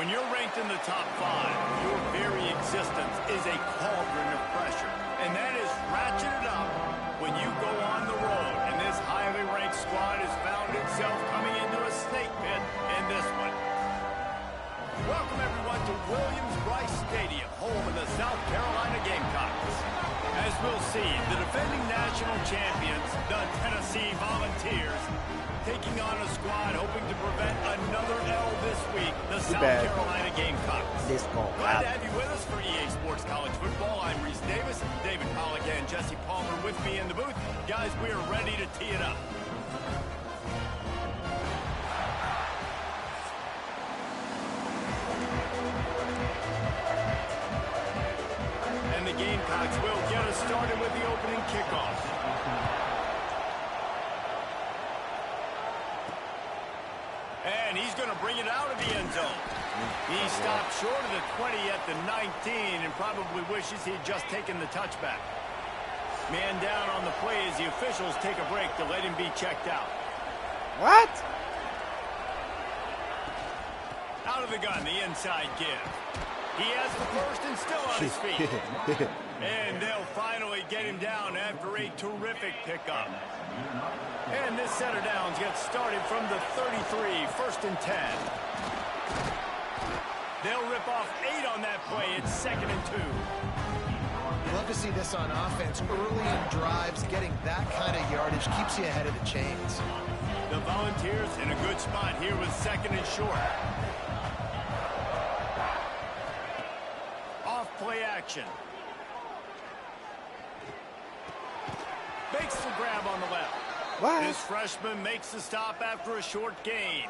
When you're ranked in the top 5, your very existence is a cauldron of pressure. And that is ratcheted up when you go on the road. And this highly ranked squad has found itself coming into a snake pit in this one. Welcome, everyone, to Williams-Brice Stadium, home of the South Carolina Gamecocks. As we'll see, the defending national champions, the Tennessee Volunteers, taking on a squad hoping to prevent another L this week, the South Carolina Gamecocks. Glad to have you with us for EA Sports College Football. I'm Reese Davis, David Pollock, and Jesse Palmer with me in the booth. Guys, we are ready to tee it up. And the Gamecocks will get us started with the opening kickoff. And he's going to bring it out of the end zone. He stopped short of the 20 at the 19 and probably wishes he'd just taken the touchback. Man down on the play as the officials take a break to let him be checked out. What? Out of the gun, the inside give. He has the first and still on his feet. And they'll finally get him down after a terrific pickup. And this set of downs gets started from the 33, first and 10. They'll rip off 8 on that play. It's 2nd and 2. Love to see this on offense. Early in drives, getting that kind of yardage keeps you ahead of the chains. The Volunteers in a good spot here with 2nd and short. Off play action. Makes the grab on the left. What? This freshman makes the stop after a short gain.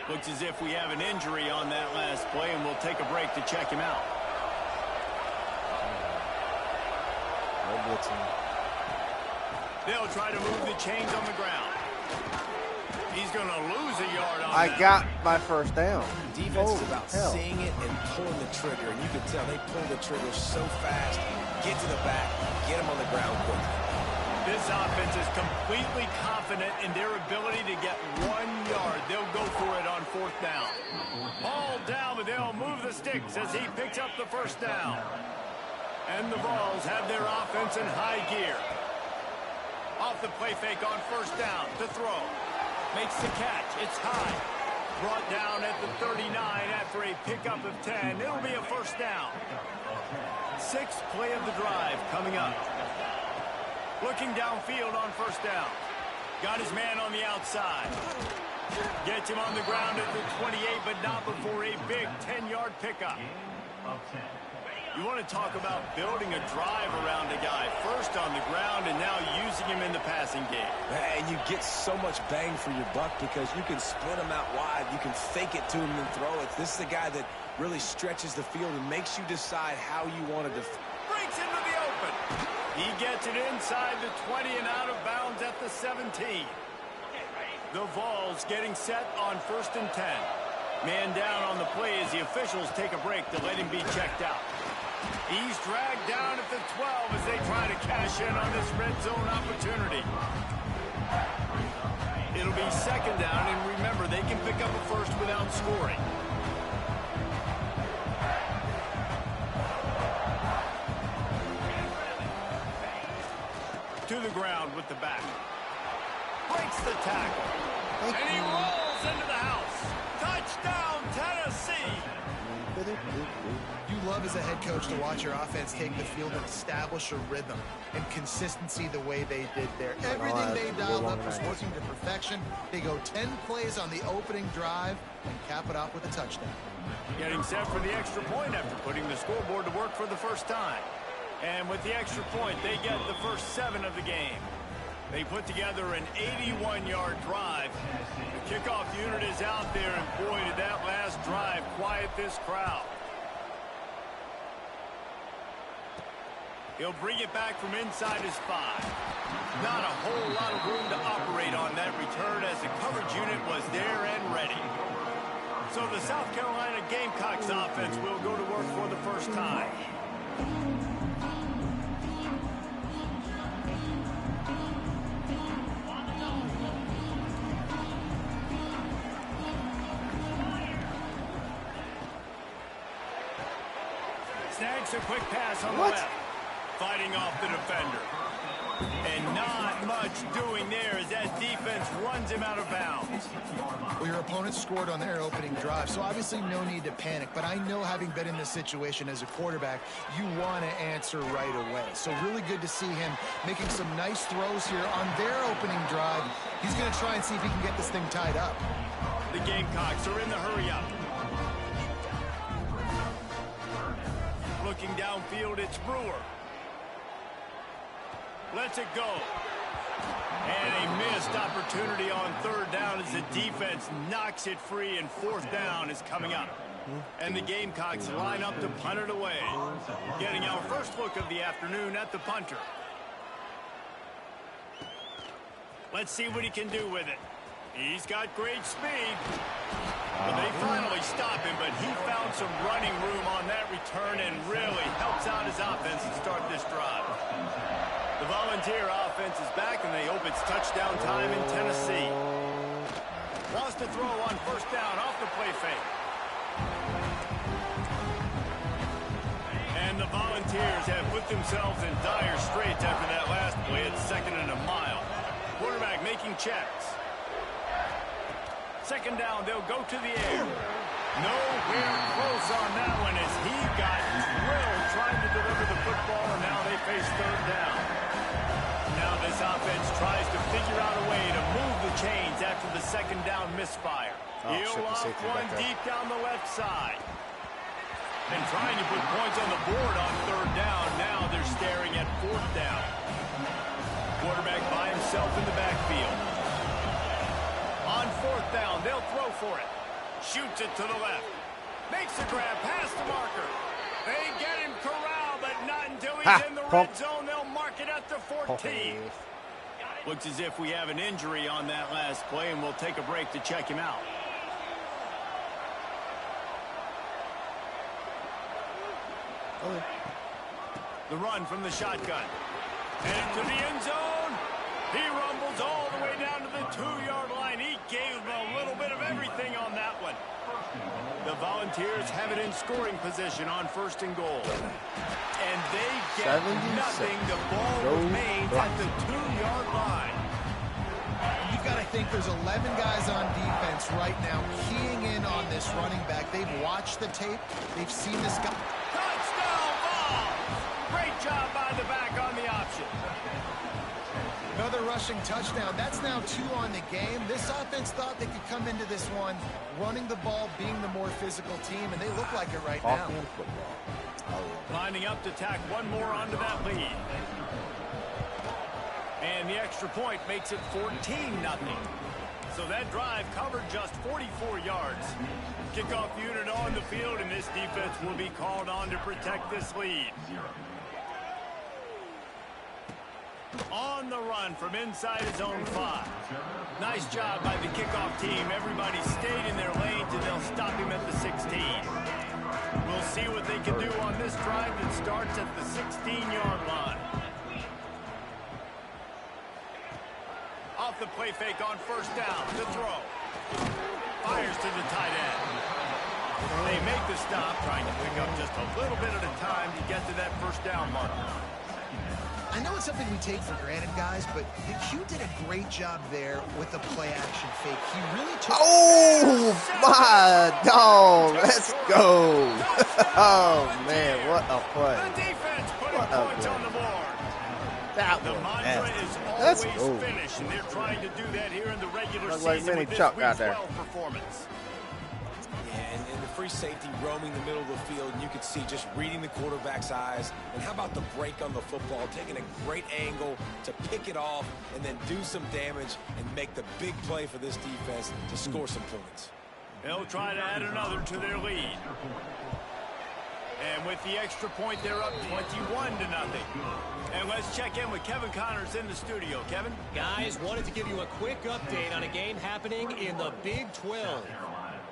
Looks as if we have an injury on that last play, and we'll take a break to check him out. They'll try to move the chains on the ground. He's going to lose a yard on that. I got my first down. Defense is about seeing it and pulling the trigger, and you can tell they pull the trigger so fast. Get to the back, get him on the ground quickly. This offense is completely confident in their ability to get 1 yard. They'll go for it on 4th down. Ball down, but they'll move the sticks as he picks up the first down. And the Vols have their offense in high gear. Off the play fake on 1st down to throw. Makes the catch. It's high. Brought down at the 39 after a pickup of 10. It'll be a 1st down. 6th play of the drive coming up. Looking downfield on 1st down. Got his man on the outside. Gets him on the ground at the 28, but not before a big 10-yard pickup. You want to talk about building a drive around a guy. First on the ground and now using him in the passing game. And you get so much bang for your buck because you can split him out wide. You can fake it to him and throw it. This is a guy that really stretches the field and makes you decide how you want to breaks into the open. He gets it inside the 20 and out of bounds at the 17. The Vols getting set on 1st and 10. Man down on the play as the officials take a break to let him be checked out. He's dragged down at the 12 as they try to cash in on this red zone opportunity. It'll be 2nd down, and remember, they can pick up a first without scoring. To the ground with the back. Breaks the tackle. And he rolls into the house. Touchdown, Tennessee! You love as a head coach to watch your offense take the field and establish a rhythm and consistency the way they did there. Everything they dialed up was working to perfection. They go 10 plays on the opening drive and cap it off with a touchdown. Getting set for the extra point after putting the scoreboard to work for the first time. And with the extra point, they get the first 7 of the game. They put together an 81-yard drive. The kickoff unit is out there, and boy, did that last drive quiet this crowd. He'll bring it back from inside his 5. Not a whole lot of room to operate on that return as the coverage unit was there and ready. So the South Carolina Gamecocks offense will go to work for the first time. Snags a quick pass on the left. Fighting off the defender. And not much doing there as that defense runs him out of bounds. Well, your opponent scored on their opening drive, so obviously no need to panic. But I know, having been in this situation as a quarterback, you want to answer right away. So really good to see him making some nice throws here on their opening drive. He's going to try and see if he can get this thing tied up. The Gamecocks are in the hurry-up. Looking downfield, it's Brewer. Lets it go. And a missed opportunity on third down as the defense knocks it free, and fourth down is coming up. And the Gamecocks line up to punt it away. Getting our first look of the afternoon at the punter. Let's see what he can do with it. He's got great speed. Well, they finally stop him, but he found some running room on that return and really helps out his offense to start this drive. The Volunteer offense is back, and they hope it's touchdown time in Tennessee. Wants to throw on first down off the play fake. And the Volunteers have put themselves in dire straits after that last play at 2nd and a mile. Quarterback making checks. Second down, they'll go to the air. Nowhere close on that one as he got drilled trying to deliver the football, and now they face third down. Now this offense tries to figure out a way to move the chains after the second down misfire. He'll lock one deep down the left side. And trying to put points on the board on third down. Now they're staring at fourth down. Quarterback by himself in the backfield. On fourth down, they'll throw for it. Shoots it to the left. Makes the grab past the marker. They get him corralled, but not until he's in the red zone. They'll mark it at the 14. Looks as if we have an injury on that last play, and we'll take a break to check him out. The run from the shotgun. Headed to the end zone. He rumbles all the way down to the 2-yard line. He gave him a little bit of everything on that one. The Volunteers have it in scoring position on 1st and goal. And they get nothing. The ball remains at the 2-yard line. You've got to think there's 11 guys on defense right now keying in on this running back. They've watched the tape. They've seen this guy. Touchdown ball! Great job by the back on the option. Another rushing touchdown. That's now 2 on the game. This offense thought they could come into this one running the ball, being the more physical team, and they look like it right now. Lining up to tack one more onto that lead. And the extra point makes it 14-0. So that drive covered just 44 yards. Kickoff unit on the field, and this defense will be called on to protect this lead. On the run from inside his own 5. Nice job by the kickoff team. Everybody stayed in their lanes, and they'll stop him at the 16. We'll see what they can do on this drive that starts at the 16-yard line. Off the play fake on first down to throw. Fires to the tight end. They make the stop, trying to pick up just a little bit at a time to get to that first down marker. I know it's something we take for granted, guys, but the Q did a great job there with the play-action fake. He really took... Oh, my dog. Let's go. Oh, man, what a play. The defense putting points on the board. That the mantra is always finish, and they're trying to do that here in the regular season with this week 12 performance. Yeah, and the free safety roaming the middle of the field, and you can see just reading the quarterback's eyes. And how about the break on the football, taking a great angle to pick it off and then do some damage and make the big play for this defense to score some points. They'll try to add another to their lead. And with the extra point, they're up 21-0. And let's check in with Kevin Connors in the studio. Kevin? Guys, wanted to give you a quick update on a game happening in the Big 12.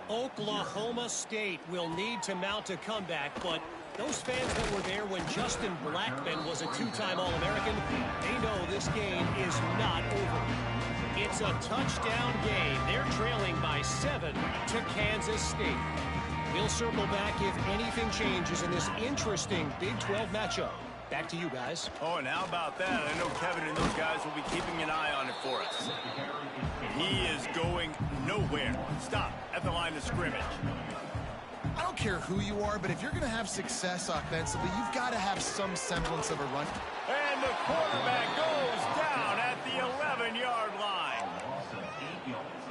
Oklahoma State will need to mount a comeback, but those fans that were there when Justin Blackmon was a 2-time All-American, they know this game is not over. It's a touchdown game. They're trailing by 7 to Kansas State. We'll circle back if anything changes in this interesting Big 12 matchup. Back to you guys. Oh, and how about that? I know Kevin and those guys will be keeping an eye on it for us. He is going nowhere. Stop at the line of scrimmage. I don't care who you are, but if you're going to have success offensively, you've got to have some semblance of a run. And the quarterback goes down at the 11-yard line.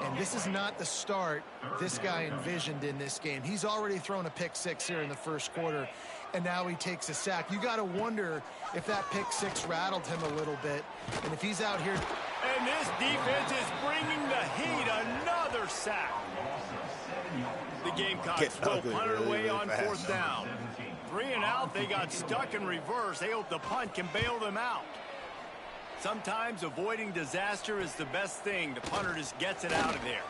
And this is not the start this guy envisioned in this game. He's already thrown a pick six here in the first quarter, and now he takes a sack. You got to wonder if that pick six rattled him a little bit. And if he's out here... And this defense is bringing the heat. Another sack. The Gamecocks will punt it away on fourth down. 3 and out. They got stuck in reverse. They hope the punt can bail them out. Sometimes avoiding disaster is the best thing. The punter just gets it out of there.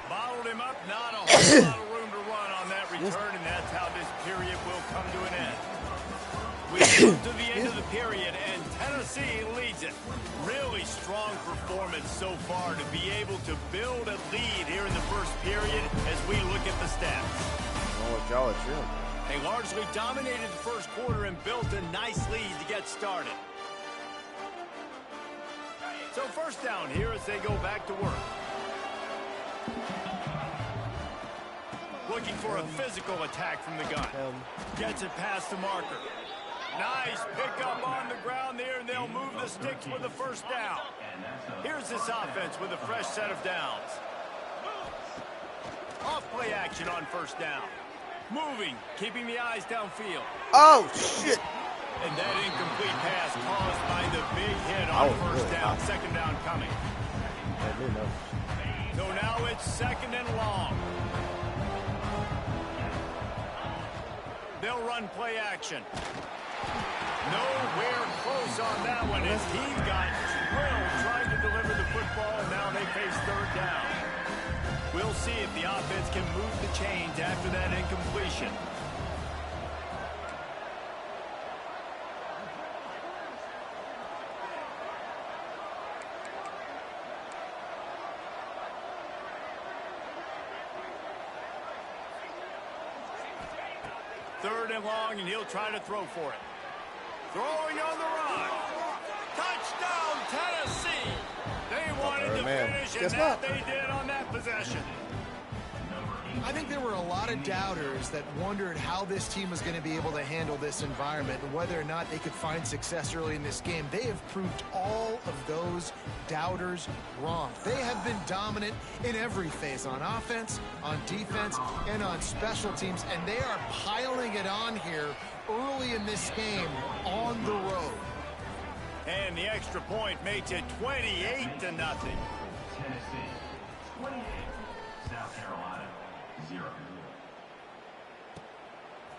Bottled him up. Not a whole lot of room to run on that return, and that's how this period will come to an end. We come to the end of the period, and Tennessee leads it. Really strong performance so far to be able to build a lead here in the first period as we look at the stats. Oh, true. They largely dominated the first quarter and built a nice lead to get started. So first down here as they go back to work. Looking for a physical attack from the gun. Gets it past the marker. Nice pickup on the ground there, and they'll move the sticks for the first down. Here's this offense with a fresh set of downs. Off play action on first down. Moving, keeping the eyes downfield. Oh, shit. And that incomplete pass caused by the big hit on first down. Second down coming. So now it's second and long. They'll run play action. Nowhere close on that one as he got drilled trying to deliver the football, and now they face third down. We'll see if the offense can move the chains after that incompletion. Third and long, and he'll try to throw for it. Throwing on the run. Touchdown, Tennessee. They wanted to finish, and that they did on that possession. I think there were a lot of doubters that wondered how this team was going to be able to handle this environment and whether or not they could find success early in this game. They have proved all of those doubters wrong. They have been dominant in every phase, on offense, on defense, and on special teams, and they are piling it on here early in this game on the road. And the extra point makes it 28-0. Tennessee, 28. South Carolina, 0.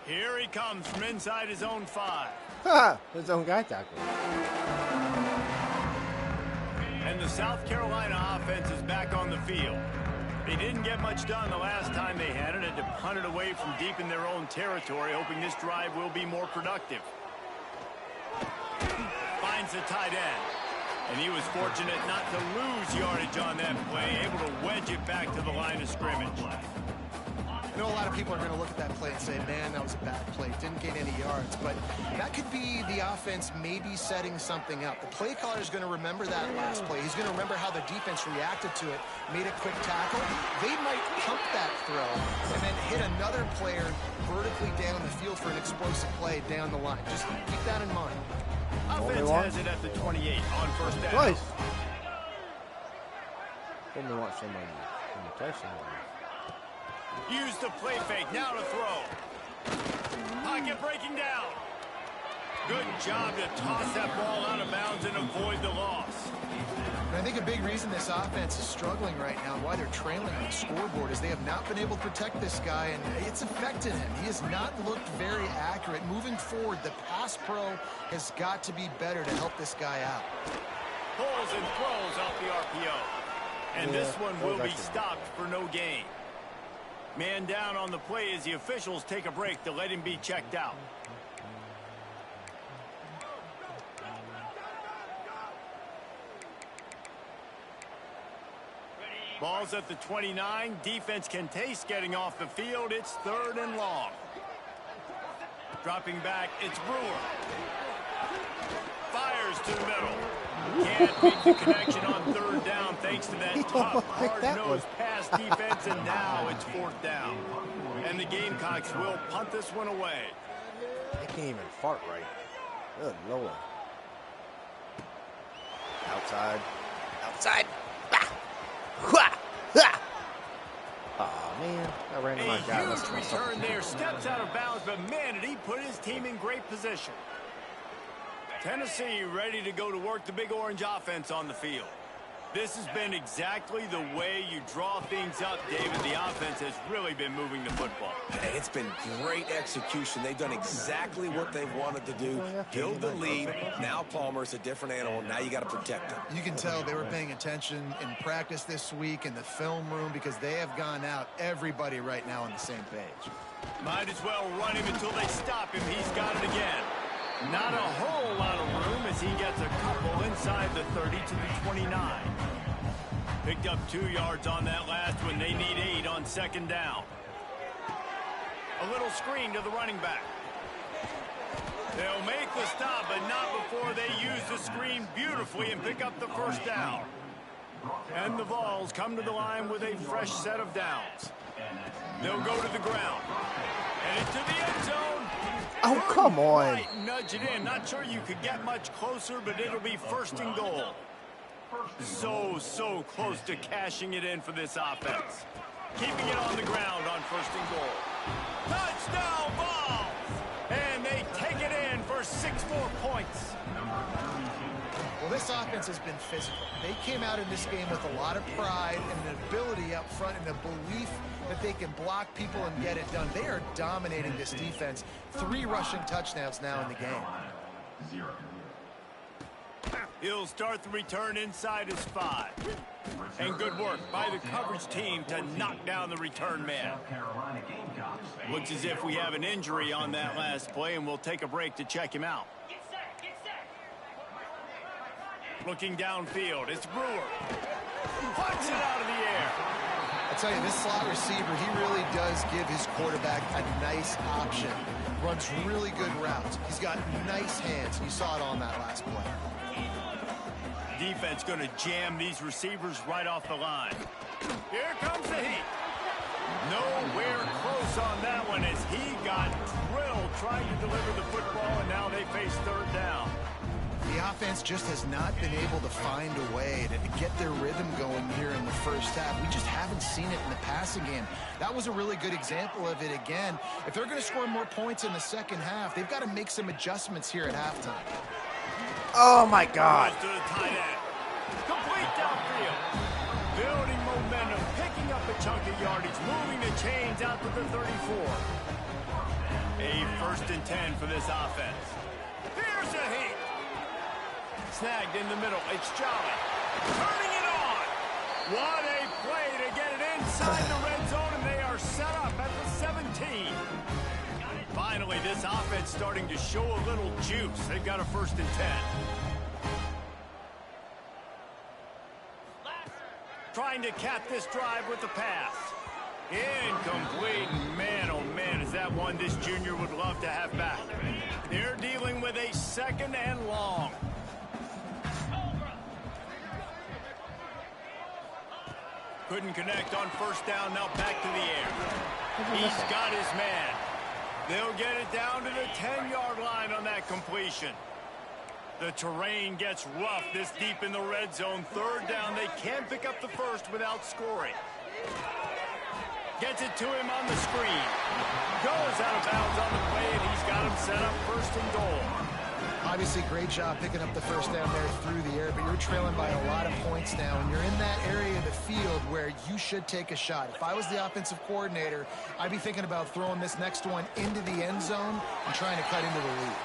Here he comes from inside his own 5. Ha! His own guy tackle. And the South Carolina offense is back on the field. They didn't get much done the last time they had it, had to punt it away from deep in their own territory, hoping this drive will be more productive. Finds the tight end. And he was fortunate not to lose yardage on that play, able to wedge it back to the line of scrimmage. I know a lot of people are going to look at that play and say, man, that was a bad play. Didn't gain any yards. But that could be the offense maybe setting something up. The play caller is going to remember that last play. He's going to remember how the defense reacted to it, made a quick tackle. They might pump that throw and then hit another player vertically down the field for an explosive play down the line. Just keep that in mind. Offense has it at the 28 on first down. Twice. Only want somebody in the touchdown. Use the play fake. Now to throw. Pocket breaking down. Good job to toss that ball out of bounds and avoid the loss. And I think a big reason this offense is struggling right now, why they're trailing on the scoreboard, is they have not been able to protect this guy, and it's affected him. He has not looked very accurate. Moving forward, the pass pro has got to be better to help this guy out. Pulls and throws off the RPO. And this one will be stopped for no gain. Man down on the play as the officials take a break to let him be checked out. Ball's at the 29. Defense can taste getting off the field. It's 3rd and long. Dropping back, it's Brewer. Fires to the middle. Can't make the connection on 3rd down thanks to that tough, hard-nosed pass defense, and now it's 4th down. And the Gamecocks will punt this one away. They can't even fart right. Good Lord. Outside. Outside. Bah. Hua. Ha. Oh man, I ran my guy. A huge return there. Steps out of bounds, but man, did he put his team in great position. Tennessee ready to go to work the Big Orange offense on the field. This has been exactly the way you draw things up, David. The offense has really been moving the football. Hey, it's been great execution. They've done exactly what they've wanted to do. Build the lead. Now Palmer's a different animal. Now you got to protect him. You can tell they were paying attention in practice this week in the film room because they have gone out, everybody right now on the same page. Might as well run him until they stop him. He's got it again. Not a whole lot of room as he gets a couple inside the 30 to the 29. Picked up 2 yards on that last one. They need 8 on 2nd down. A little screen to the running back. They'll make the stop, but not before they use the screen beautifully and pick up the 1st down. And the Vols come to the line with a fresh set of downs. They'll go to the ground. And into the end zone. Oh, come on. Might nudge it in. Not sure you could get much closer, but it'll be 1st and goal. So close to cashing it in for this offense. Keeping it on the ground on 1st and goal. Touchdown Vols! And they take it in for 6 more points. Well, this offense has been physical. They came out in this game with a lot of pride and an ability up front and a belief that they can block people and get it done. They are dominating this defense. 3 rushing touchdowns now in the game. 0. He'll start the return inside his 5. And good work by the coverage team to knock down the return man. Looks as if we have an injury on that last play, and we'll take a break to check him out. Looking downfield, it's Brewer. Punts it out of the air. I tell you, this slot receiver, he really does give his quarterback a nice option. Runs really good routes. He's got nice hands. You saw it on that last play. Defense going to jam these receivers right off the line. Here comes the heat. Nowhere close on that one as he got drilled trying to deliver the football, and now they face 3rd down. The offense just has not been able to find a way to get their rhythm going here in the 1st half. We just haven't seen it in the passing game. That was a really good example of it again. If they're going to score more points in the 2nd half, they've got to make some adjustments here at halftime. Oh my God. To the tight end. Complete downfield. Building momentum, picking up a chunk of yardage, moving the chains out to the 34. A 1st and 10 for this offense. Here's a heat. Snagged in the middle. It's Jolly. Turning it on. What a play to get it inside the red zone, and they are set up at the 17. Finally, this offense starting to show a little juice. They've got a 1st and 10. Trying to cap this drive with the pass. Incomplete. Man, oh man, is that one this junior would love to have back. They're dealing with a 2nd and long. Couldn't connect on 1st down. Now back to the air. He's got his man. They'll get it down to the 10-yard line on that completion. The terrain gets rough this deep in the red zone. 3rd down. They can't pick up the 1st without scoring. Gets it to him on the screen. Goes out of bounds on the play, and he's got him set up 1st and goal. Obviously, great job picking up the 1st down there through the air, but you're trailing by a lot of points now, and you're in that area of the field where you should take a shot. If I was the offensive coordinator, I'd be thinking about throwing this next one into the end zone and trying to cut into the lead.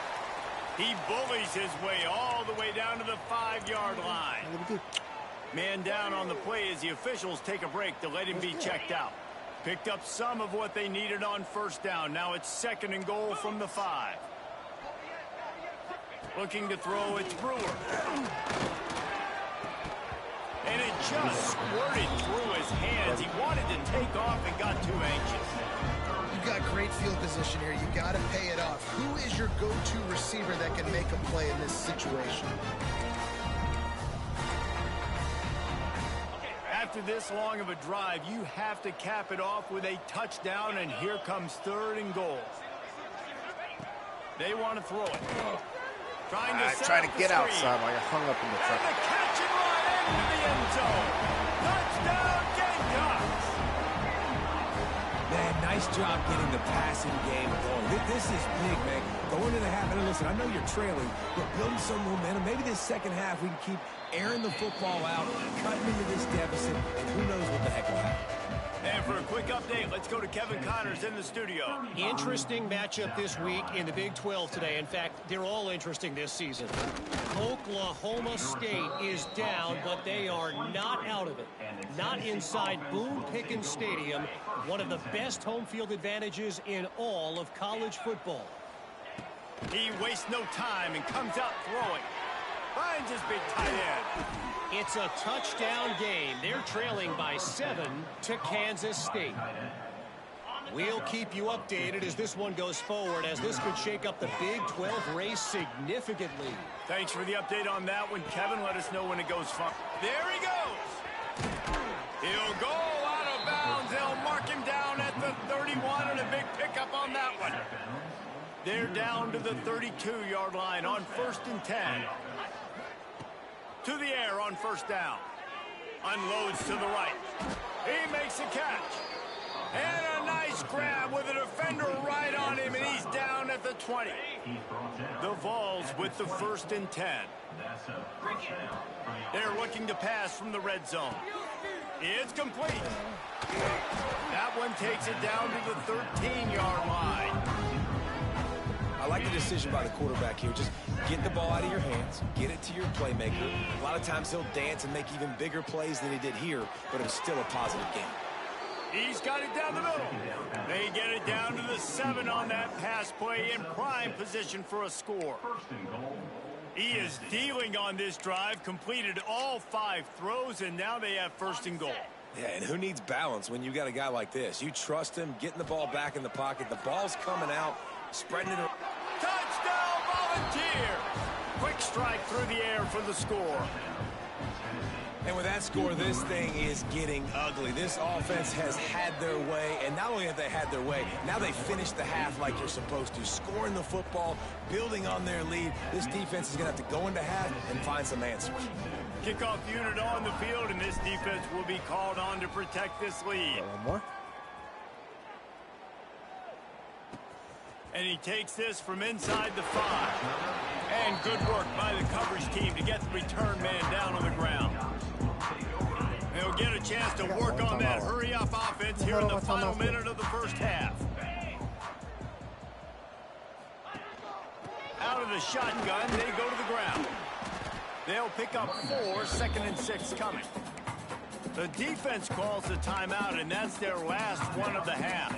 He bullies his way all the way down to the 5-yard line. Man down on the play as the officials take a break to let him be checked out. Picked up some of what they needed on 1st down. Now it's 2nd and goal from the 5. Looking to throw, it's Brewer. And it just squirted through his hands. He wanted to take off and got too anxious. You've got great field position here. You got to pay it off. Who is your go-to receiver that can make a play in this situation? After this long of a drive, you have to cap it off with a touchdown, and here comes 3rd and goal. They want to throw it. Trying to get outside. I got hung up in the truck. And the catch and run into the end zone. Touchdown, Gamecocks. Man, nice job getting the passing game going. This is big, man. Go into the half, and listen, I know you're trailing, but building some momentum. Maybe this second half we can keep airing the football out, cutting into this deficit, and who knows what the heck will happen. And for a quick update, let's go to Kevin Connors in the studio. Interesting matchup this week in the Big 12 today. In fact, they're all interesting this season. Oklahoma State is down, but they are not out of it. Not inside Boone Pickens Stadium, one of the best home field advantages in all of college football. He wastes no time and comes out throwing. Finds his big tight end. It's a touchdown game. They're trailing by 7 to Kansas State. We'll keep you updated as this one goes forward, as this could shake up the Big 12 race significantly. Thanks for the update on that one, Kevin. Let us know when it goes far. There he goes. He'll go out of bounds. They'll mark him down at the 31, and a big pickup on that one. They're down to the 32-yard line on 1st and 10. To the air on 1st down. Unloads to the right. He makes a catch. And a nice grab with a defender right on him, and he's down at the 20. The Vols with the 1st and 10. They're looking to pass from the red zone. It's complete. That one takes it down to the 13-yard line. I like the decision by the quarterback here. Just get the ball out of your hands, get it to your playmaker. A lot of times he'll dance and make even bigger plays than he did here, but it was still a positive game. He's got it down the middle. They get it down to the 7 on that pass play, in prime position for a score. He is dealing on this drive, completed all 5 throws, and now they have 1st and goal. Yeah, and who needs balance when you got a guy like this? You trust him, getting the ball back in the pocket. The ball's coming out, spreading it around. Touchdown, Volunteer! Quick strike through the air for the score. And with that score, this thing is getting ugly. This offense has had their way, and not only have they had their way, now they finished the half like you're supposed to, scoring the football, building on their lead. This defense is going to have to go into half and find some answers. Kickoff unit on the field, and this defense will be called on to protect this lead. One more. And he takes this from inside the 5. And good work by the coverage team to get the return man down on the ground. They'll get a chance to work on that hurry-up offense here in the final minute of the 1st half. Out of the shotgun, they go to the ground. They'll pick up 4, 2nd and 6 coming. The defense calls the timeout, and that's their last one of the half.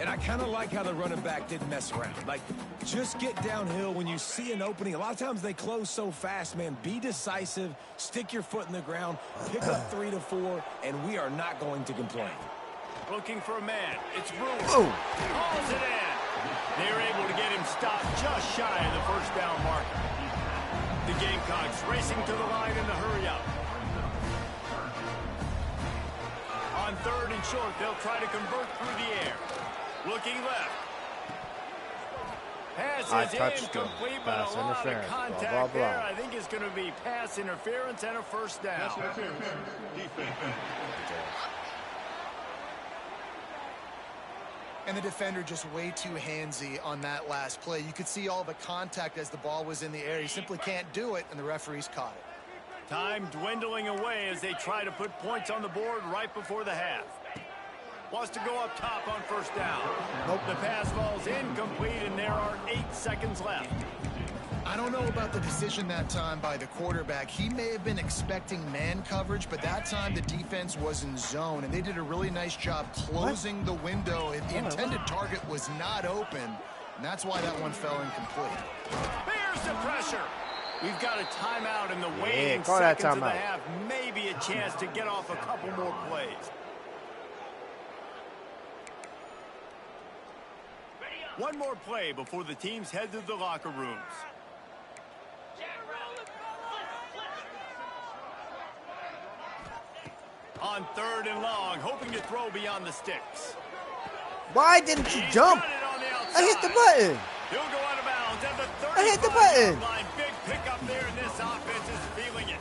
And I kind of like how the running back didn't mess around. Like, just get downhill when you see an opening. A lot of times they close so fast, man. Be decisive, stick your foot in the ground, pick up 3 to 4, and we are not going to complain. Looking for a man. It's Brewer. Oh. Calls it in. They're able to get him stopped just shy of the 1st down marker. The Gamecocks racing to the line in the hurry-up. On 3rd and short, they'll try to convert through the air. Looking left. Pass is incomplete, but a lot of contact there. I think it's going to be pass interference and a 1st down. And the defender just way too handsy on that last play. You could see all the contact as the ball was in the air. He simply can't do it, and the referees caught it. Time dwindling away as they try to put points on the board right before the half. Wants to go up top on 1st down. Nope. The pass falls incomplete, and there are 8 seconds left. I don't know about the decision that time by the quarterback. He may have been expecting man coverage, but that time the defense was in zone, and they did a really nice job closing the window. The intended target was not open, and that's why that one fell incomplete. There's the pressure. We've got a timeout in the Yeah, waning call that seconds of the timeout. half. Maybe a chance to get off a couple more plays. One more play before the teams head to the locker rooms. On 3rd and long, hoping to throw beyond the sticks. Why didn't you He's jump? got it on the I hit the outside. button. He'll go out of bounds at the 35 I hit the button. line. Big pickup there, and this offense is feeling it.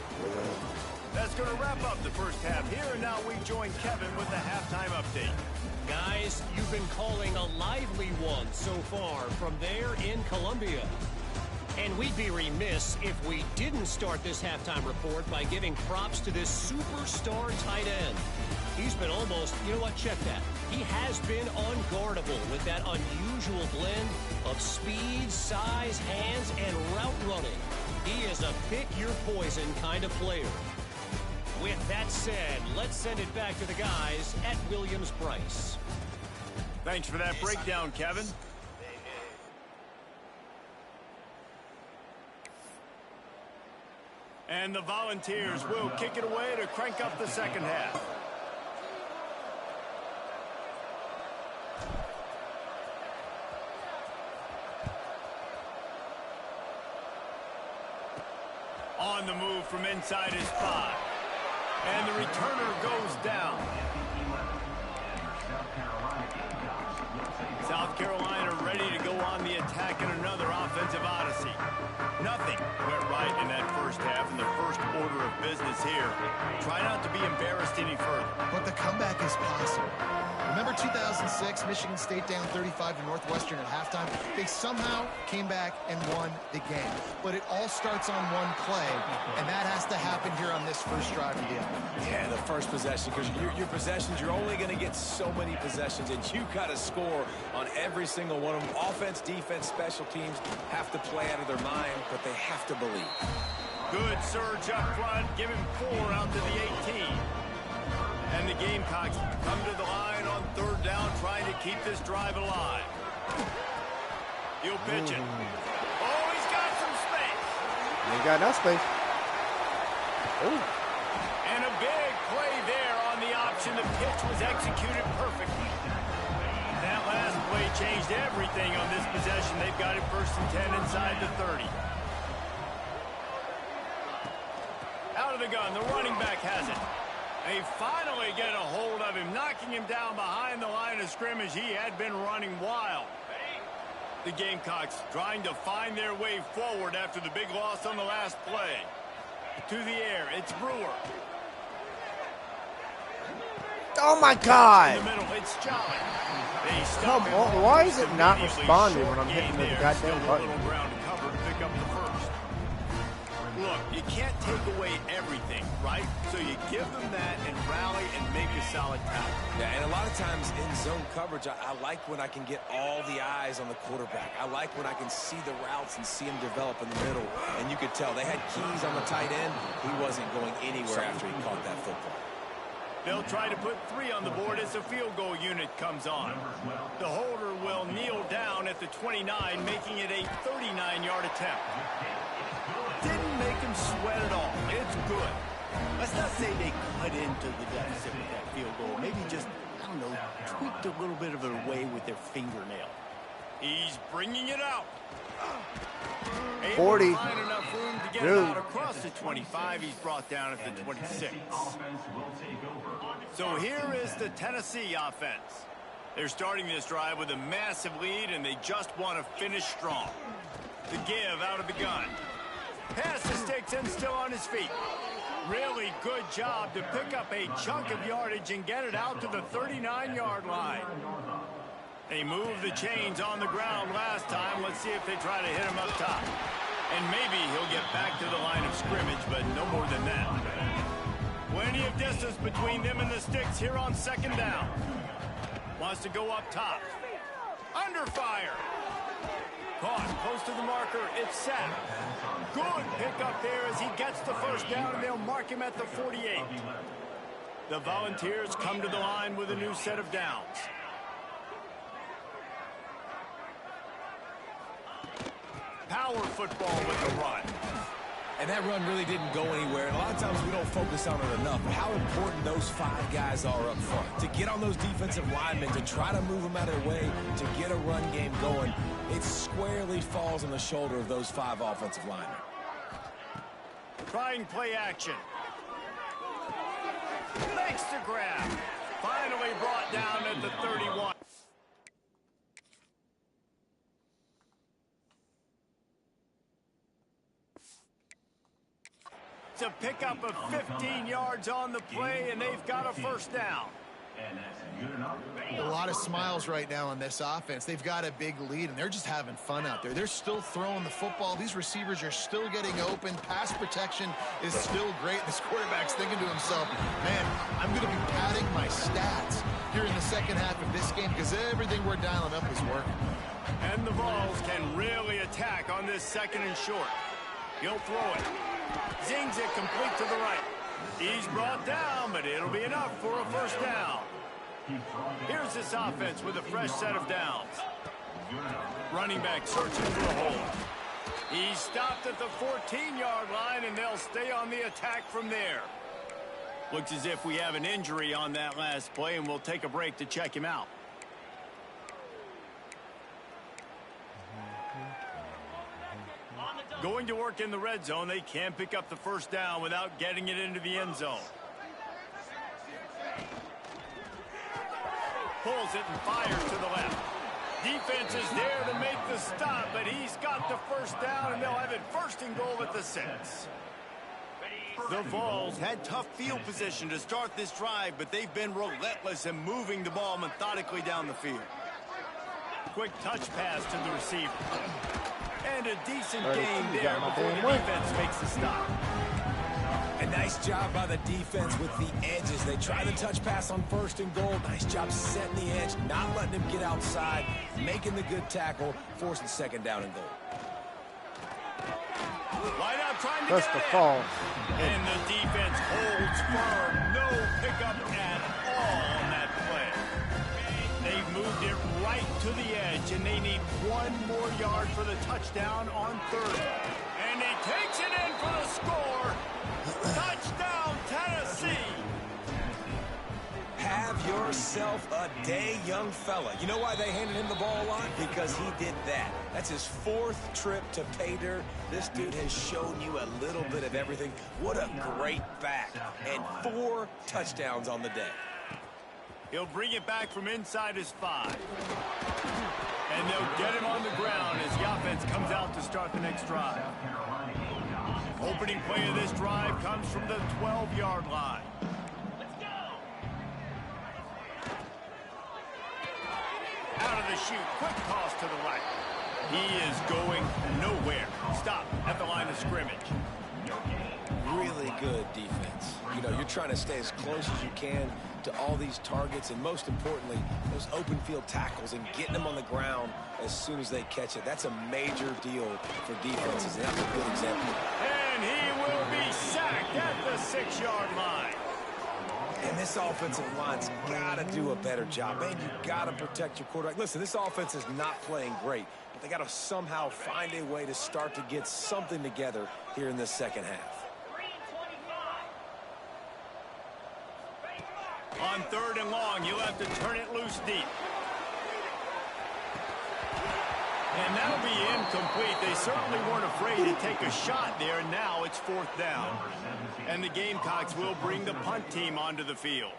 That's going to wrap up the first half here, and now we join Kevin with the halftime update. Guys, you've been calling a lively one so far from there in Columbia. And we'd be remiss if we didn't start this halftime report by giving props to this superstar tight end. He's been almost, you know what, check that. He has been unguardable with that unusual blend of speed, size, hands, and route running. He is a pick-your-poison kind of player. With that said, let's send it back to the guys at Williams-Brice. Thanks for that breakdown, Kevin. And the Volunteers will kick it away to crank up the second half. On the move from inside his spot. And the returner goes down. South Carolina ready to go on the attack in another offensive odyssey. Nothing went right in that first half in the first order of business here. Try not to be embarrassed any further. But the comeback is possible. Remember 2006, Michigan State down 35 to Northwestern at halftime? They somehow came back and won the game. But it all starts on one play, and that has to happen here on this first drive of the offense. Yeah, the first possession, because your possessions, you're only going to get so many possessions, and you got to score on every single one of them. Offense, defense, special teams have to play out of their mind, but they have to believe. Good surge up front, give him 4 out to the 18. And the Gamecocks come to the line on 3rd down, trying to keep this drive alive. He'll pitch it. Oh, he's got some space. Ain't got no space. Ooh. And a big play there on the option. The pitch was executed perfectly. That last play changed everything on this possession. They've got it 1st and 10 inside the 30. Out of the gun, the running back has it. They finally get a hold of him, knocking him down behind the line of scrimmage. He had been running wild. The Gamecocks trying to find their way forward after the big loss on the last play. To the air, it's Brewer. Oh my God! In the middle, it's Jolly. They Come stop him on, why is it not immediately. responding when Short I'm hitting gain the there. goddamn Still a button? little ground to cover to pick up the first. Look, you can't take away everything, right? So you give them that and rally and make a solid tackle. Yeah, and a lot of times in zone coverage, I like when I can get all the eyes on the quarterback. I like when I can see the routes and see him develop in the middle. And you could tell they had keys on the tight end. He wasn't going anywhere after he caught that football. They'll try to put 3 on the board as the field goal unit comes on. The holder will kneel down at the 29, making it a 39-yard attempt. Didn't make him sweat at all. It's good. Let's not say they cut into the deficit with that field goal. Maybe just, I don't know, tweaked a little bit of their way with their fingernail. He's bringing it out. 40. Able to find enough room to get it out across the 25. He's brought down at the 26. So here is the Tennessee offense. They're starting this drive with a massive lead, and they just want to finish strong. The give out of the gun. Pass the sticks and still on his feet. Really good job to pick up a chunk of yardage and get it out to the 39-yard line. They moved the chains on the ground last time. Let's see if they try to hit him up top. And maybe he'll get back to the line of scrimmage, but no more than that. Plenty of distance between them and the sticks here on 2nd down. Wants to go up top. Under fire. Caught close to the marker. It's sacked. Good pickup there as he gets the 1st down, and they'll mark him at the 48. The Volunteers come to the line with a new set of downs. Power football with the run. And that run really didn't go anywhere. And a lot of times we don't focus on it enough. But how important those 5 guys are up front. To get on those defensive linemen, to try to move them out of their way, to get a run game going, it squarely falls on the shoulder of those 5 offensive linemen. Trying play action. Makes the grab. Finally brought down at the 31. To pick up a 15 yards on the play, and they've got a first down. A lot of smiles right now on this offense. They've got a big lead, and they're just having fun out there. They're still throwing the football. These receivers are still getting open. Pass protection is still great. This quarterback's thinking to himself, man, I'm going to be padding my stats here in the second half of this game because everything we're dialing up is working. And the Vols can really attack on this second and short. He'll throw it. Zings it complete to the right. He's brought down, but it'll be enough for a first down. Here's this offense with a fresh set of downs. Running back searching for a hole. He's stopped at the 14-yard line, and they'll stay on the attack from there. Looks as if we have an injury on that last play, and we'll take a break to check him out. Going to work in the red zone, they can pick up the first down without getting it into the end zone. Pulls it and fires to the left. Defense is there to make the stop, but he's got the first down, and they'll have it first and goal at the 6. The Vols had tough field position to start this drive, but they've been relentless in moving the ball methodically down the field. Quick touch pass to the receiver. And a decent gain there before the defense makes the stop. A nice job by the defense with the edges. They try the touch pass on first and goal. Nice job setting the edge, not letting him get outside, making the good tackle, forcing second down and goal. Line out trying to get it. And the defense holds firm. No pickup at all on that play. They've moved it right to the edge, and they need 1 more yard for the touchdown on 3rd. And he takes it in for the score. Touchdown, Tennessee. Have yourself a day, young fella. You know why they handed him the ball a lot? Because he did that. That's his 4th trip to pay dirt. This dude has shown you a little bit of everything. What a great back. And 4 touchdowns on the day. He'll bring it back from inside his 5. And they'll get him on the ground as the offense comes out to start the next drive. Opening play of this drive comes from the 12-yard line. Out of the chute, quick toss to the right. He is going nowhere. Stop at the line of scrimmage. Really good defense. You know, you're trying to stay as close as you can to all these targets, and most importantly, those open field tackles and getting them on the ground as soon as they catch it. That's a major deal for defenses, and that's a good example. And he will be sacked at the 6-yard line. And this offensive line's got to do a better job. Man, you got to protect your quarterback. Listen, this offense is not playing great, but they got to somehow find a way to start to get something together here in this second half. On 3rd and long, you'll have to turn it loose deep. And that'll be incomplete. They certainly weren't afraid to take a shot there. Now it's 4th down. And the Gamecocks will bring the punt team onto the field.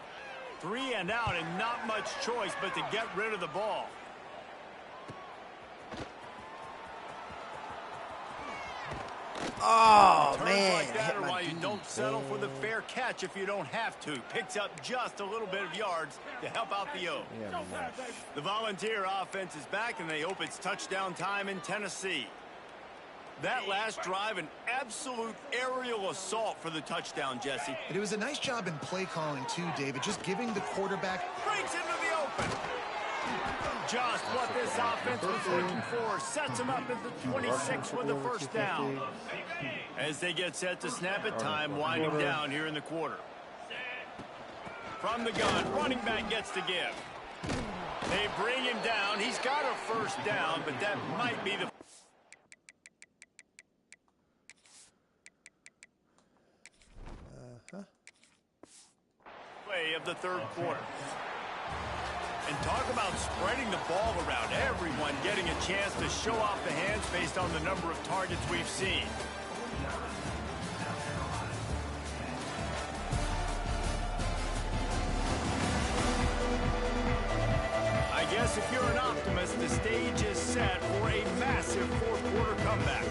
3 and out, and not much choice but to get rid of the ball. Oh, Turns man. like that are why you don't settle for the fair catch if you don't have to. Picks up just a little bit of yards to help out the O. The Volunteer offense is back, and they hope it's touchdown time in Tennessee. That last drive, an absolute aerial assault for the touchdown, Jesse. But it was a nice job in play calling, too, David, just giving the quarterback... Breaks into the open. Just what this offense was looking for. Sets him up at the 26 with the first down. As they get set to snap it, time winding down here in the quarter. From the gun, running back gets to give. They bring him down. He's got a first down, but that might be the... of the third quarter. And talk about spreading the ball around. Everyone getting a chance to show off the hands based on the number of targets we've seen. I guess if you're an optimist, the stage is set for a massive fourth quarter comeback.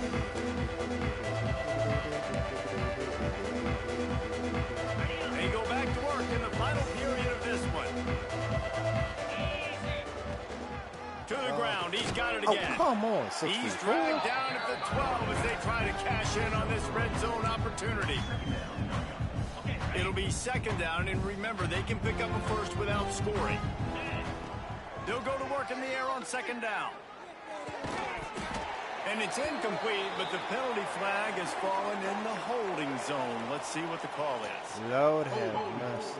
They go back to work in the final period of this one. To the ground, he's got it again. Oh, come on, 64. He's dragged down at the 12 as they try to cash in on this red zone opportunity. It'll be second down, and remember, they can pick up a first without scoring. They'll go to work in the air on second down. And it's incomplete, but the penalty flag has fallen in the holding zone. Let's see what the call is. Lord have mercy.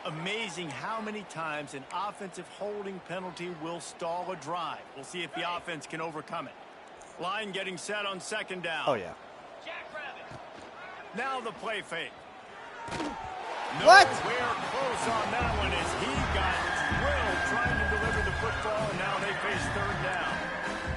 Amazing how many times an offensive holding penalty will stall a drive. We'll see if the offense can overcome it. Line getting set on second down. Oh, yeah. Now the play fake. What? Nowhere close on that one as he got drilled trying to deliver the football, and now they face third down.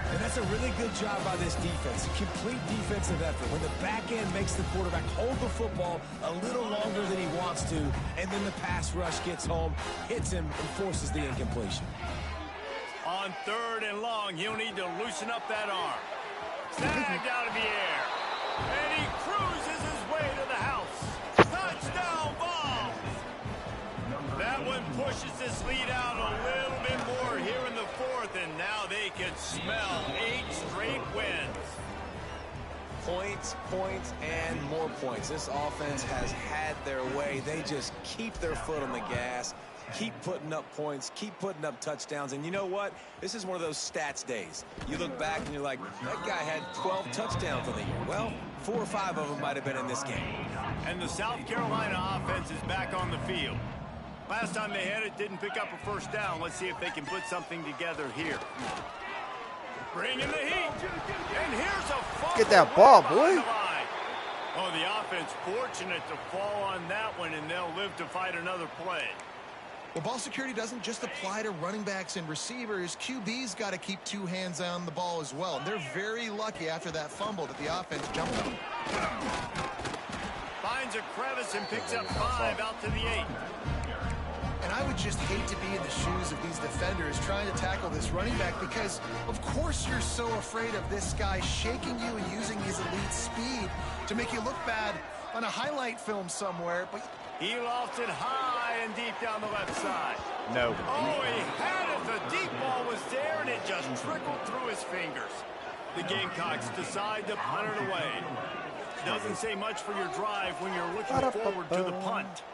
And that's a really good job by this defense. Complete defensive effort. When the back end makes the quarterback hold the football a little longer than he wants to, and then the pass rush gets home, hits him, and forces the incompletion. On third and long, he'll need to loosen up that arm. Snagged out of the air. And he cruises his way to the house. Touchdown ball! That one pushes this lead out a little bit more here in the fourth, and now they can smell 8 straight wins. Points, points, and more points. This offense has had their way. They just keep their foot on the gas, keep putting up points, keep putting up touchdowns. And you know what? This is one of those stats days. You look back and you're like, that guy had 12 touchdowns on the year. Well, 4 or 5 of them might have been in this game. And the South Carolina offense is back on the field. Last time they had it, didn't pick up a first down. Let's see if they can put something together here. Bring in the heat. And here's a fumble. Get that ball, boy. Oh, the offense fortunate to fall on that one, and they'll live to fight another play. Well, ball security doesn't just apply to running backs and receivers. QB's got to keep 2 hands on the ball as well. And they're very lucky after that fumble that the offense jumped on. Finds a crevice and picks up 5 out to the 8. And I would just hate to be in the shoes of these defenders trying to tackle this running back because, of course, you're so afraid of this guy shaking you and using his elite speed to make you look bad on a highlight film somewhere. But he lost it high and deep down the left side. No. Oh, he had it. The deep ball was there, and it just trickled through his fingers. The Gamecocks decide to punt it away. Doesn't say much for your drive when you're looking forward to the punt.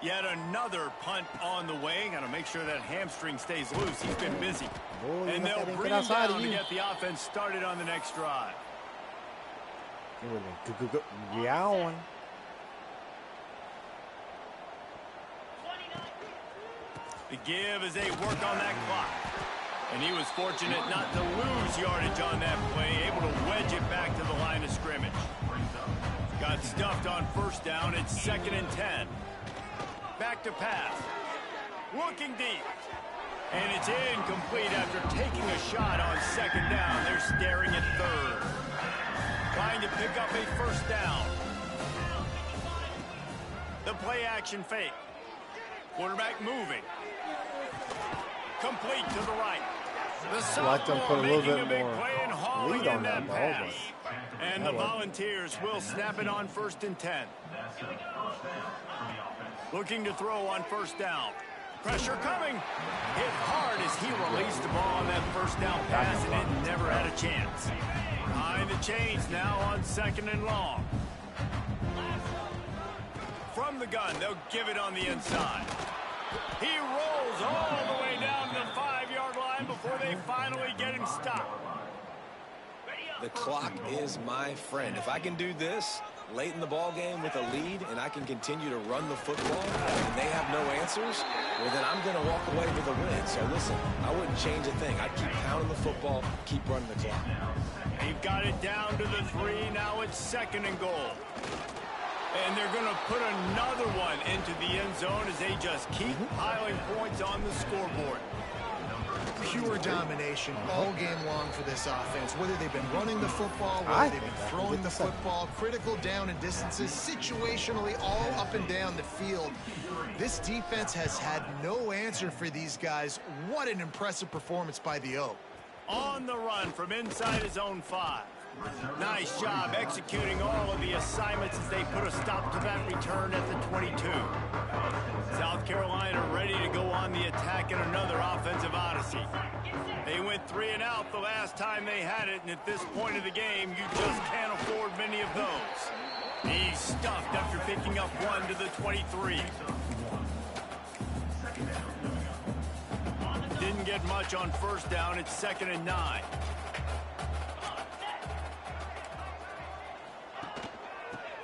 Yet another punt on the way. Got to make sure that hamstring stays loose. He's been busy. Boy, and they'll bring him down to get the offense started on the next drive. Yowing. The give as they work on that clock. And he was fortunate not to lose yardage on that play, able to wedge it back to the line of scrimmage. Got stuffed on first down. It's 2nd and 10. Back to pass. Looking deep. And it's incomplete after taking a shot on second down. They're staring at third. Trying to pick up a first down. The play action fake. Quarterback moving. Complete to the right. The sophomore making a big play and hauling in that pass. And the Volunteers will snap it on 1st and 10. Looking to throw on first down. Pressure coming. Hit hard as he released the ball on that first down pass, and it never had a chance. Behind the chains now on 2nd and long. From the gun, they'll give it on the inside. He rolls all the way down to the 5-yard line before they finally get him stopped. The clock is my friend. If I can do this, late in the ball game with a lead and I can continue to run the football and they have no answers, well, then I'm going to walk away with a win. So, listen, I wouldn't change a thing. I'd keep pounding the football, keep running the clock. They've got it down to the 3. Now it's 2nd and goal. And they're going to put another one into the end zone as they just keep piling points on the scoreboard. Pure domination all game long for this offense. Whether they've been running the football, whether they've been throwing the football, critical down and distances, situationally all up and down the field. This defense has had no answer for these guys. What an impressive performance by the Oak. On the run from inside his own 5. Nice job executing all of the assignments as they put a stop to that return at the 22. South Carolina ready to go on the attack in another offensive odyssey. They went 3 and out the last time they had it, and at this point of the game, you just can't afford many of those. He's stuffed after picking up 1 to the 23. Didn't get much on 1st down. It's 2nd and 9.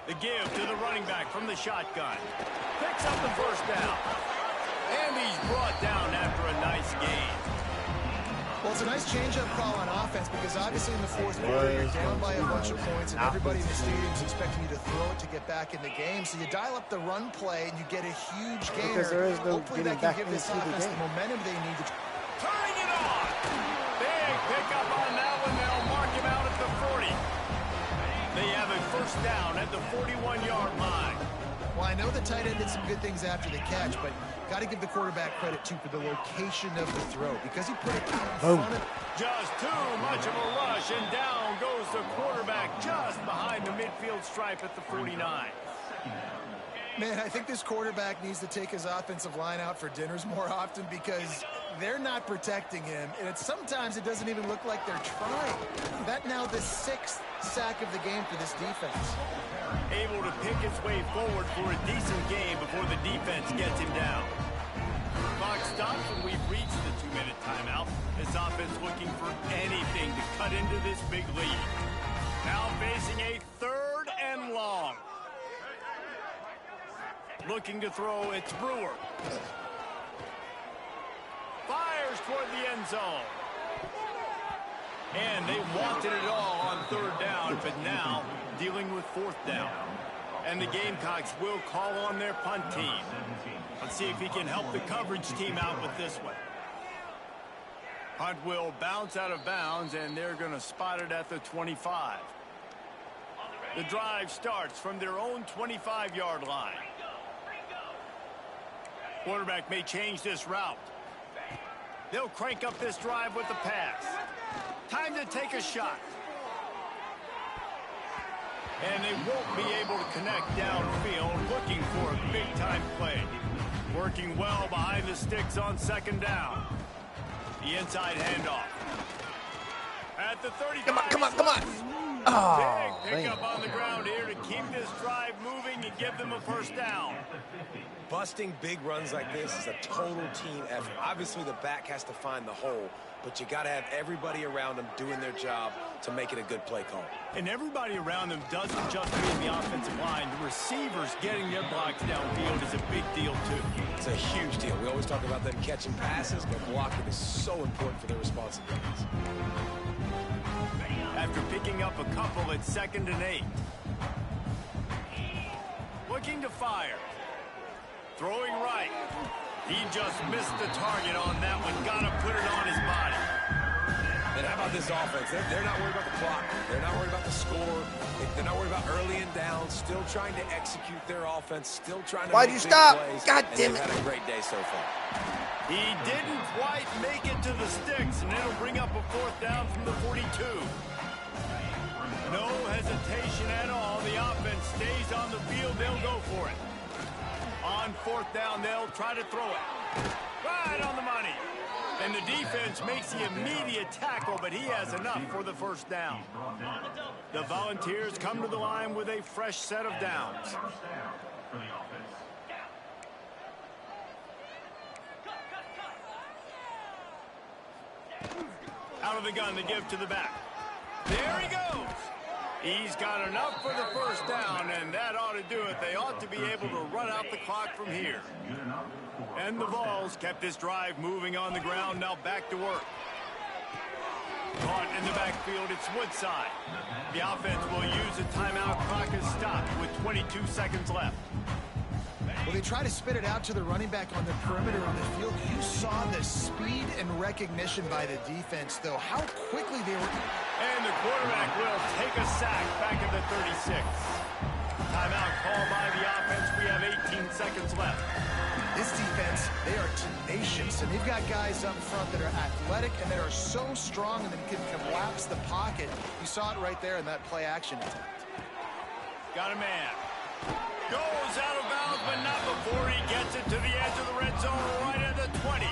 The give to the running back from the shotgun. Picks up the 1st down. And he's brought down after a nice gain. Well, it's a nice change-up call on offense because obviously in the 4th quarter, you're down by a bunch of points and everybody in the stadium is expecting you to throw it to get back in the game. So you dial up the run play and you get a huge gainer. Because there is no Hopefully getting that can back give this into the offense game. the momentum they need to... Turning it on. Big pickup on that one. They'll mark him out at the 40. They have a 1st down at the 41-yard line. Well, I know the tight end did some good things after the catch, but got to give the quarterback credit, too, for the location of the throw because he put it in front of... Just too much of a rush, and down goes the quarterback just behind the midfield stripe at the 49. Man, I think this quarterback needs to take his offensive line out for dinners more often because they're not protecting him, and sometimes it doesn't even look like they're trying. That now the 6th sack of the game for this defense. Able to pick his way forward for a decent game before the defense gets him down. Clock stops and we've reached the 2-minute timeout. This offense looking for anything to cut into this big lead. Now facing a 3rd and long. Looking to throw, it's Brewer. Fires toward the end zone. And they wanted it all on 3rd down, but now dealing with 4th down. And the Gamecocks will call on their punt team. Let's see if he can help the coverage team out with this one. Punt will bounce out of bounds, and they're going to spot it at the 25. The drive starts from their own 25-yard line. Quarterback may change this route. They'll crank up this drive with the pass. Time to take a shot. And they won't be able to connect downfield, looking for a big-time play. Working well behind the sticks on 2nd down. The inside handoff. At the 35. Come on. Oh, big pickup on the ground here to keep this drive moving and give them a 1st down. Busting big runs like this is a total team effort. Obviously, the back has to find the hole, but you got to have everybody around them doing their job to make it a good play call. And everybody around them doesn't just mean the offensive line. The receivers getting their blocks downfield is a big deal, too. It's a huge deal. We always talk about them catching passes, but blocking is so important for their responsibilities. After picking up a couple, it's 2nd and 8. Looking to fire. Throwing right. He just missed the target on that one. Got to put it on his body. And how about this offense? They're not worried about the clock. They're not worried about the score. They're not worried about early and down. Still trying to execute their offense. Still trying to Why'd make you big stop? plays. God damn and it. they've had a great day so far. He didn't quite make it to the sticks, and it'll bring up a 4th down from the 42. No hesitation at all. The offense stays on the field. They'll go for it. On 4th down, they'll try to throw it. Right on the money. And the defense makes the immediate tackle, but he has enough for the 1st down. The Volunteers come to the line with a fresh set of downs. Out of the gun, the give to the back. There he goes. He's got enough for the first down, and that ought to do it. They ought to be able to run out the clock from here. And the Vols kept this drive moving on the ground. Now back to work. Caught in the backfield, it's Woodside. The offense will use a timeout. Clock is stopped with 22 seconds left. Well, they try to spit it out to the running back on the perimeter of the field. You saw the speed and recognition by the defense, though. How quickly they were... And the quarterback will take a sack back at the 36. Timeout called by the offense. We have 18 seconds left. This defense, they are tenacious, and they've got guys up front that are athletic and that are so strong and that can collapse the pocket. You saw it right there in that play action attempt. Got a man. Goes out of bounds, but not before he gets it to the edge of the red zone right at the 20.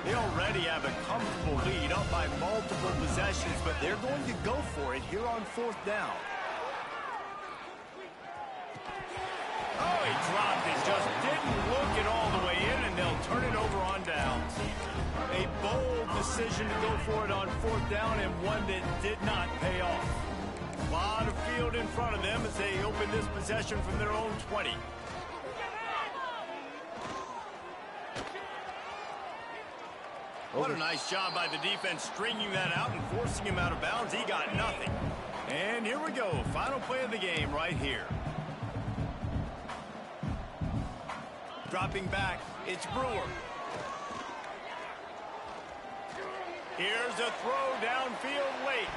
They already have a comfortable lead up by multiple possessions, but they're going to go for it here on fourth down. Oh, he dropped it. Just didn't look it all the way in, and they'll turn it over on downs. A bold decision to go for it on fourth down, and one that did not pay off. A lot of field in front of them as they open this possession from their own 20. What a nice job by the defense stringing that out and forcing him out of bounds. He got nothing. And here we go. Final play of the game right here. Dropping back, it's Brewer. Here's a throw downfield late.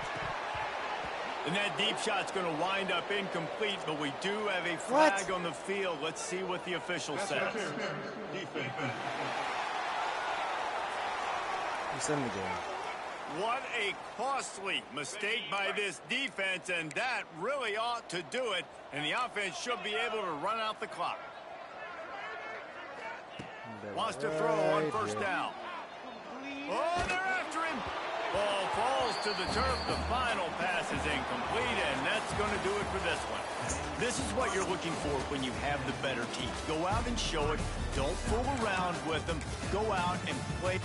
And that deep shot's going to wind up incomplete, but we do have a flag on the field. Let's see what the official says. He's in the game. What a costly mistake by this defense, and that really ought to do it. And the offense should be able to run out the clock. Wants to throw on first down. Oh, they're after him. Ball falls to the turf. The final pass is incomplete, and that's going to do it for this one. This is what you're looking for when you have the better team. Go out and show it. Don't fool around with them. Go out and play.